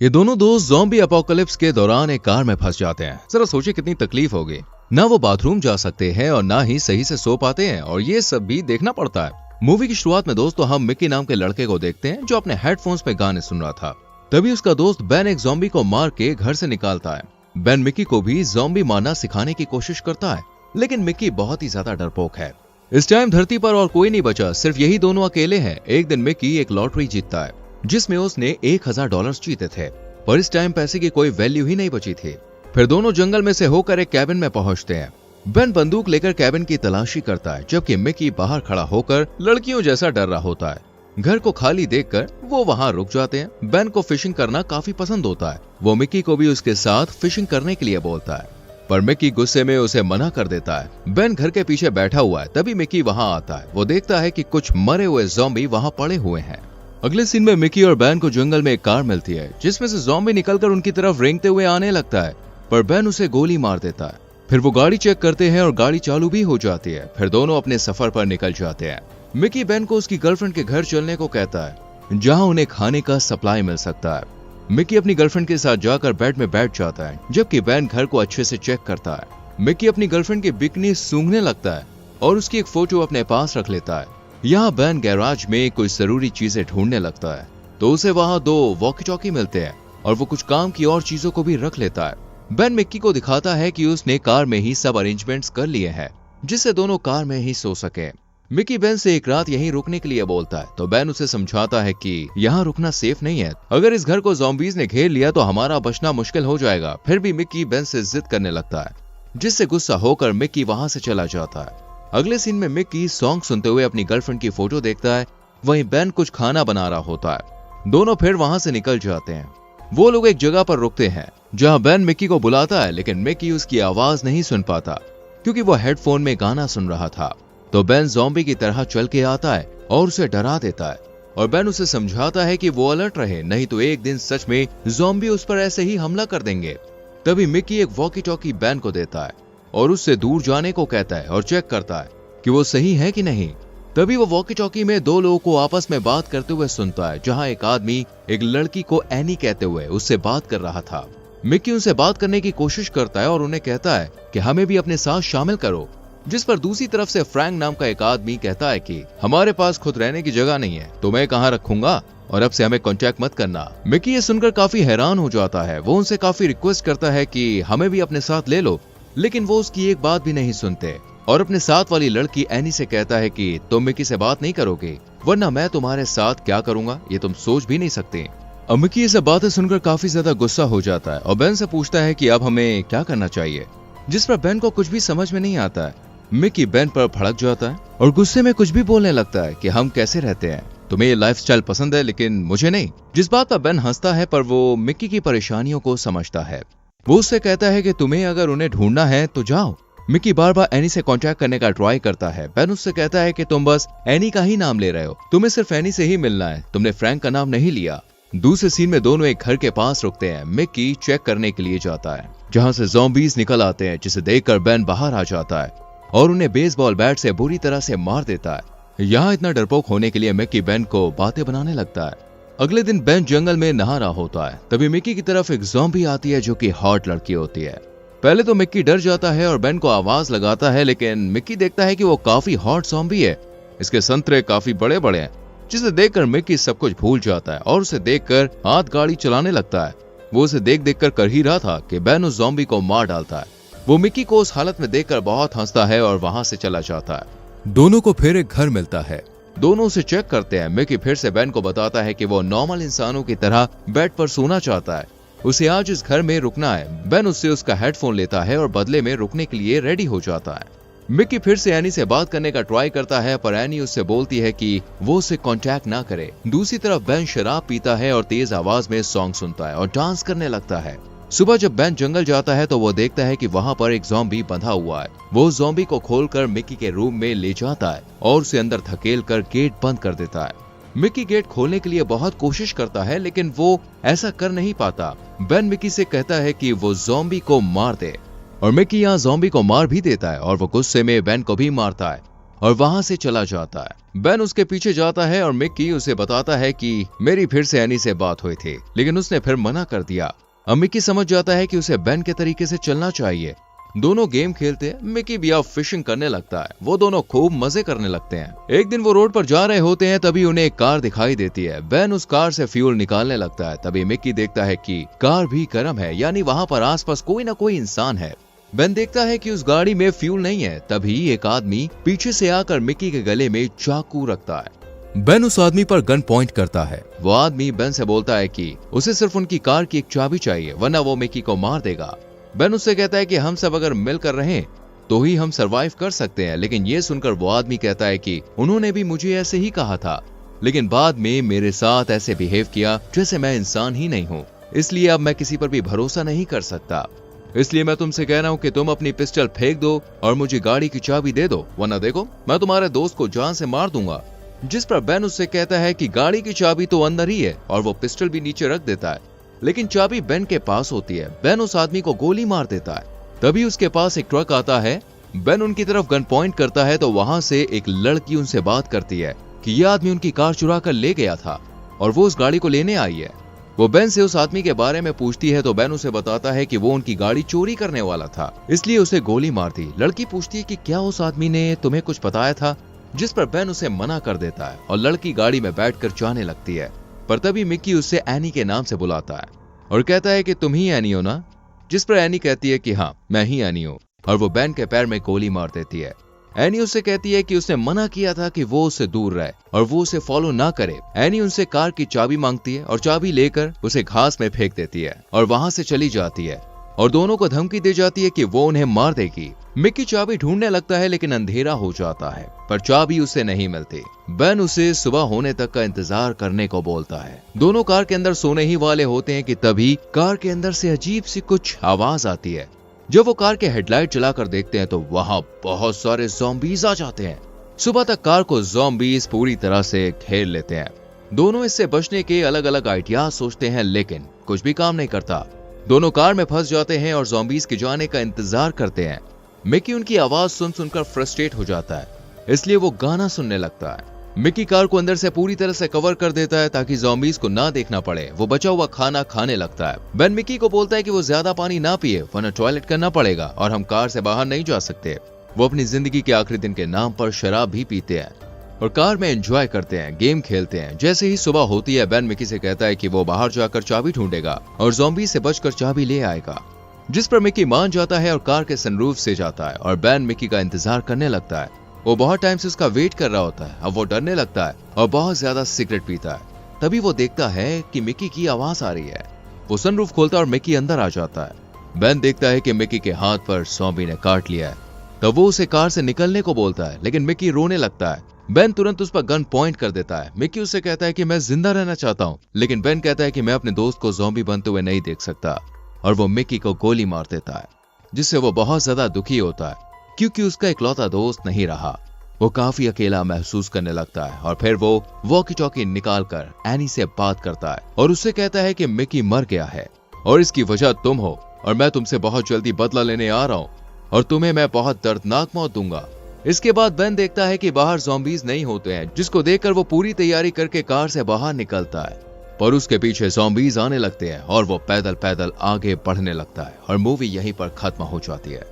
ये दोनों दोस्त ज़ॉम्बी अपोकलिप्स के दौरान एक कार में फंस जाते हैं। जरा सोचिए कितनी तकलीफ होगी। ना वो बाथरूम जा सकते हैं और ना ही सही से सो पाते हैं, और ये सब भी देखना पड़ता है। मूवी की शुरुआत में दोस्तों हम मिकी नाम के लड़के को देखते हैं जो अपने हेडफोन्स में गाने सुन रहा था। तभी उसका दोस्त बेन एक ज़ॉम्बी को मार के घर से निकालता है। बेन मिकी को भी ज़ॉम्बी मारना सिखाने की कोशिश करता है, लेकिन मिकी बहुत ही ज्यादा डरपोक है। इस टाइम धरती पर और कोई नहीं बचा, सिर्फ यही दोनों अकेले हैं। एक दिन मिकी एक लॉटरी जीतता है जिसमें उसने $1000 जीते थे, पर इस टाइम पैसे की कोई वैल्यू ही नहीं बची थी। फिर दोनों जंगल में से होकर एक कैबिन में पहुंचते हैं। बेन बंदूक लेकर कैबिन की तलाशी करता है, जबकि मिकी बाहर खड़ा होकर लड़कियों जैसा डर रहा होता है। घर को खाली देखकर वो वहां रुक जाते हैं। बेन को फिशिंग करना काफी पसंद होता है। वो मिकी को भी उसके साथ फिशिंग करने के लिए बोलता है, पर मिकी गुस्से में उसे मना कर देता है। बेन घर के पीछे बैठा हुआ है, तभी मिकी वहां आता है। वो देखता है कि कुछ मरे हुए ज़ॉम्बी वहां पड़े हुए हैं। अगले सीन में मिकी और बेन को जंगल में एक कार मिलती है जिसमें से ज़ॉम्बी निकलकर उनकी तरफ रेंगते हुए आने लगता है, पर बेन उसे गोली मार देता है। फिर वो गाड़ी चेक करते हैं और गाड़ी चालू भी हो जाती है। फिर दोनों अपने सफर पर निकल जाते हैं। मिकी बेन को उसकी गर्लफ्रेंड के घर चलने को कहता है जहां उन्हें खाने का सप्लाई मिल सकता है। मिकी अपनी गर्लफ्रेंड के साथ जाकर बेड में बैठ जाता है, जबकि बेन घर को अच्छे से चेक करता है। मिकी अपनी गर्लफ्रेंड की बिकनी सूंघने लगता है और उसकी एक फोटो अपने पास रख लेता है। यहाँ बेन गैराज में कुछ जरूरी चीजें ढूंढने लगता है, तो उसे वहाँ 2 वॉकी टॉकी मिलते हैं और वो कुछ काम की और चीजों को भी रख लेता है। बेन मिकी को दिखाता है कि उसने कार में ही सब अरेंजमेंट्स कर लिए हैं, जिससे दोनों कार में ही सो सके। मिकी बेन से एक रात यहीं रुकने के लिए बोलता है, तो बेन उसे समझाता है कि यहाँ रुकना सेफ नहीं है। अगर इस घर को ज़ॉम्बीज ने घेर लिया तो हमारा बचना मुश्किल हो जाएगा। फिर भी मिकी बेन से जिद करने लगता है, जिससे गुस्सा होकर मिकी वहां से चला जाता है। अगले सीन में मिकी सॉन्ग सुनते हुए अपनी गर्लफ्रेंड की फोटो देखता है। वहीं बेन कुछ खाना बना रहा होता है। दोनों फिर वहां से निकल जाते हैं। वो लोग एक जगह पर रुकते हैं जहां बेन मिकी को बुलाता है, लेकिन मिकी उसकी आवाज नहीं सुन पाता क्योंकि वो हेडफोन में गाना सुन रहा था। तो बेन ज़ॉम्बी की तरह चल के आता है और उसे डरा देता है, और बेन उसे समझाता है कि वो अलर्ट रहे, नहीं तो एक दिन सच में ज़ॉम्बी उस पर ऐसे ही हमला कर देंगे। तभी मिकी एक वॉकी टॉकी बेन को देता है और उससे दूर जाने को कहता है और चेक करता है कि वो सही है कि नहीं। तभी वो वॉकी टॉकी में 2 लोगों को आपस में बात करते हुए सुनता है, जहां एक आदमी एक लड़की को एनी कहते हुए उससे बात कर रहा था। मिकी उनसे बात करने की कोशिश करता है और उन्हें कहता है कि हमें भी अपने साथ शामिल करो, जिस पर दूसरी तरफ से फ्रैंक नाम का एक आदमी कहता है कि हमारे पास खुद रहने की जगह नहीं है, तो मैं कहाँ रखूंगा और अब से हमें कांटेक्ट मत करना। मिकी ये सुनकर काफी हैरान हो जाता है। वो उनसे काफी रिक्वेस्ट करता है कि हमें भी अपने साथ ले लो, लेकिन वो उसकी एक बात भी नहीं सुनते और अपने साथ वाली लड़की एनी से कहता है कि तुम मिकी से बात नहीं करोगे, वरना मैं तुम्हारे साथ क्या करूंगा ये तुम सोच भी नहीं सकते। अब मिकी ये सब बातें सुनकर काफी ज्यादा गुस्सा हो जाता है और बेन से पूछता है कि अब हमें क्या करना चाहिए, जिस पर बेन को कुछ भी समझ में नहीं आता है। मिकी बेन पर भड़क जाता है और गुस्से में कुछ भी बोलने लगता है कि हम कैसे रहते हैं, तुम्हें ये लाइफस्टाइल पसंद है लेकिन मुझे नहीं। जिस बात पर बेन हंसता है, पर वो मिकी की परेशानियों को समझता है। वो उससे कहता है कि तुम्हें अगर उन्हें ढूंढना है तो जाओ। मिकी बार बार एनी से कांटेक्ट करने का ट्राई करता है। बेन उससे कहता है कि तुम बस एनी का ही नाम ले रहे हो, तुम्हें सिर्फ एनी से ही मिलना है, तुमने फ्रैंक का नाम नहीं लिया। दूसरे सीन में दोनों एक घर के पास रुकते हैं। मिकी चेक करने के लिए जाता है जहां से ज़ॉम्बीज निकल आते हैं, जिसे देखकर बेन बाहर आ जाता है और उन्हें बेसबॉल बैट से बुरी तरह से मार देता है। यहाँ इतना डरपोक होने के लिए मिकी बेन को बातें बनाने लगता है। अगले दिन बेन जंगल में नहा रहा होता है, तभी मिकी की तरफ एक ज़ॉम्बी आती है जो कि हॉट लड़की होती है। पहले तो मिकी डर जाता है और बेन को आवाज लगाता है, लेकिन मिकी देखता है कि वो काफी हॉट ज़ॉम्बी है। इसके संतरे काफी बड़े बड़े हैं, जिसे देखकर मिकी सब कुछ भूल जाता है और उसे देखकर हाथ गाड़ी चलाने लगता है। वो उसे देख देखकर कर ही रहा था कि बेन उस ज़ॉम्बी को मार डालता है। वो मिकी को उस हालत में देखकर बहुत हंसता है और वहां से चला जाता है। दोनों को फिर एक घर मिलता है। दोनों उसे चेक करते हैं। मिकी फिर से बेन को बताता है कि वो नॉर्मल इंसानों की तरह बेड पर सोना चाहता है, उसे आज इस घर में रुकना है। बेन उससे उसका हेडफोन लेता है और बदले में रुकने के लिए रेडी हो जाता है। मिकी फिर से एनी से बात करने का ट्राई करता है, पर एनी उससे बोलती है कि वो उसे कांटेक्ट ना करे। दूसरी तरफ बेन शराब पीता है और तेज आवाज में सॉन्ग सुनता है और डांस करने लगता है। सुबह जब बेन जंगल जाता है तो वो देखता है कि वहां पर एक ज़ॉम्बी बंधा हुआ है। वो उस ज़ॉम्बी को खोलकर मिकी के रूम में ले जाता है और उसे अंदर धकेल कर गेट बंद कर देता है। मिकी गेट खोलने के लिए बहुत कोशिश करता है, लेकिन वो ऐसा कर नहीं पाता। बेन मिकी से कहता है कि वो ज़ॉम्बी को मार दे और मिकी यहाँ ज़ॉम्बी को मार भी देता है और वो गुस्से में बेन को भी मारता है। और वहां से चला जाता है। बेन उसके पीछे जाता है और मिक्की उसे बताता है कि मेरी फिर से एनी से बात हुई थी, लेकिन उसने फिर मना कर दिया। अब मिक्की समझ जाता है कि उसे बेन के तरीके से चलना चाहिए। दोनों गेम खेलते हैं। मिक्की भी अब फिशिंग करने लगता है। वो दोनों खूब मजे करने लगते हैं। एक दिन वो रोड पर जा रहे होते हैं, तभी उन्हें एक कार दिखाई देती है। बेन उस कार से फ्यूल निकालने लगता है। तभी मिक्की देखता है कि कार भी गर्म है, यानी वहां पर आसपास कोई ना कोई इंसान है। बेन देखता है कि उस गाड़ी में फ्यूल नहीं है। तभी एक आदमी पीछे से आकर मिक्की के गले में चाकू रखता है। बेन उस आदमी पर गन पॉइंट करता है। वो आदमी बेन से बोलता है कि उसे सिर्फ उनकी कार की एक चाबी चाहिए, वरना वो मिक्की को मार देगा। बेन उससे कहता है कि हम सब अगर मिलकर रहें तो ही हम सरवाइव कर सकते हैं, लेकिन ये सुनकर वो आदमी कहता है कि उन्होंने भी मुझे ऐसे ही कहा था, लेकिन बाद में मेरे साथ ऐसे बिहेव किया जैसे मैं इंसान ही नहीं हूँ, इसलिए अब मैं किसी पर भी भरोसा नहीं कर सकता। इसलिए मैं तुमसे कह रहा हूँ कि तुम अपनी पिस्टल फेंक दो और मुझे गाड़ी की चाबी दे दो, वरना देखो मैं तुम्हारे दोस्त को जान से मार दूंगा। जिस पर बेन उससे कहता है कि गाड़ी की चाबी तो अंदर ही है, और वो पिस्टल भी नीचे रख देता है, लेकिन चाबी बेन के पास होती है। बेन उस आदमी को गोली मार देता है। तभी उसके पास एक ट्रक आता है। बेन उनकी तरफ गन पॉइंट करता है तो वहां से एक लड़की उनसे बात करती है कि यह आदमी उनकी कार चुरा कर ले गया था और वो उस गाड़ी को लेने आई है। वो बेन से उस आदमी के बारे में पूछती है तो बेन उसे बताता है कि वो उनकी गाड़ी चोरी करने वाला था, इसलिए उसे गोली मार दी। लड़की पूछती है कि क्या उस आदमी ने तुम्हें कुछ बताया था, जिस पर बेन उसे मना कर देता है और लड़की गाड़ी में बैठकर जाने लगती है। पर तभी मिक्की उससे एनी के नाम से बुलाता है और कहता है कि तुम ही एनी हो ना, जिस पर एनी कहती है कि हाँ मैं ही एनी हूँ, और वो बेन के पैर में गोली मार देती है। एनी उससे कहती है कि उसने मना किया था कि वो उससे दूर रहे और वो उसे फॉलो ना करे। एनी उनसे कार की चाबी मांगती है और चाबी लेकर उसे घास में फेंक देती है और वहां से चली जाती है और दोनों को धमकी दे जाती है कि वो उन्हें मार देगी। मिक्की चाबी ढूंढने लगता है, लेकिन अंधेरा हो जाता है, पर चाबी उसे नहीं मिलती। बेन उसे सुबह होने तक का इंतजार करने को बोलता है। दोनों कार के अंदर सोने ही वाले होते हैं कि तभी कार के अंदर से अजीब सी कुछ आवाज आती है। जब वो कार के हेडलाइट जलाकर देखते हैं तो वहां बहुत सारे ज़ॉम्बीज आ जाते हैं। सुबह तक कार को ज़ॉम्बीज पूरी तरह से घेर लेते हैं। दोनों इससे बचने के अलग अलग आइडिया सोचते हैं, लेकिन कुछ भी काम नहीं करता। दोनों कार में फंस जाते हैं और ज़ॉम्बीज के जाने का इंतजार करते हैं। मिक्की उनकी आवाज सुन सुनकर फ्रस्ट्रेट हो जाता है, इसलिए वो गाना सुनने लगता है। मिक्की कार को अंदर से पूरी तरह से कवर कर देता है ताकि ज़ॉम्बीज को ना देखना पड़े। वो बचा हुआ खाना खाने लगता है। बेन मिक्की को बोलता है कि वो ज्यादा पानी ना पिए, वरना टॉयलेट करना पड़ेगा और हम कार से बाहर नहीं जा सकते। वो अपनी जिंदगी के आखिरी दिन के नाम पर शराब भी पीते हैं और कार में एंजॉय करते हैं, गेम खेलते हैं। जैसे ही सुबह होती है, बेन मिक्की से कहता है कि वो बाहर जाकर चाबी ढूंढेगा और ज़ॉम्बीज से बचकर चाबी ले आएगा, जिस पर मिक्की मान जाता है और कार के सनरूफ से जाता है और बेन मिक्की का इंतजार करने लगता है। वो बहुत टाइम से उसका वेट कर रहा होता है। अब वो डरने लगता है और बहुत ज्यादा सिगरेट पीता है। तभी वो देखता है कि मिक्की की आवाज आ रही है। वो सनरूफ खोलता है और मिक्की अंदर आ जाता है। बेन देखता है कि मिक्की के हाथ पर ज़ॉम्बी ने काट लिया है, तब वो उसे कार से निकलने को बोलता है, लेकिन मिक्की रोने लगता है। बेन तुरंत उस पर गन पॉइंट कर देता है। मिक्की उससे कहता है कि मैं जिंदा रहना चाहता हूँ, लेकिन बेन कहता है कि मैं अपने दोस्त को ज़ॉम्बी बनते हुए नहीं देख सकता, और वो मिक्की को गोली मार देता है, जिससे वो बहुत ज्यादा दुखी होता है क्योंकि उसका इकलौता दोस्त नहीं रहा। वो काफी अकेला महसूस करने लगता है और फिर वो वॉकी टॉकी निकालकर एनी से बात करता है और उससे कहता है कि मिक्की मर गया है और इसकी वजह तुम हो, और मैं तुमसे बहुत जल्दी बदला लेने आ रहा हूँ और तुम्हें मैं बहुत दर्दनाक मौत दूंगा। इसके बाद बेन देखता है कि बाहर ज़ॉम्बीज नहीं होते हैं, जिसको देखकर वो पूरी तैयारी करके कार से बाहर निकलता है, पर उसके पीछे ज़ॉम्बीज आने लगते हैं और वो पैदल पैदल आगे बढ़ने लगता है और मूवी यहीं पर खत्म हो जाती है।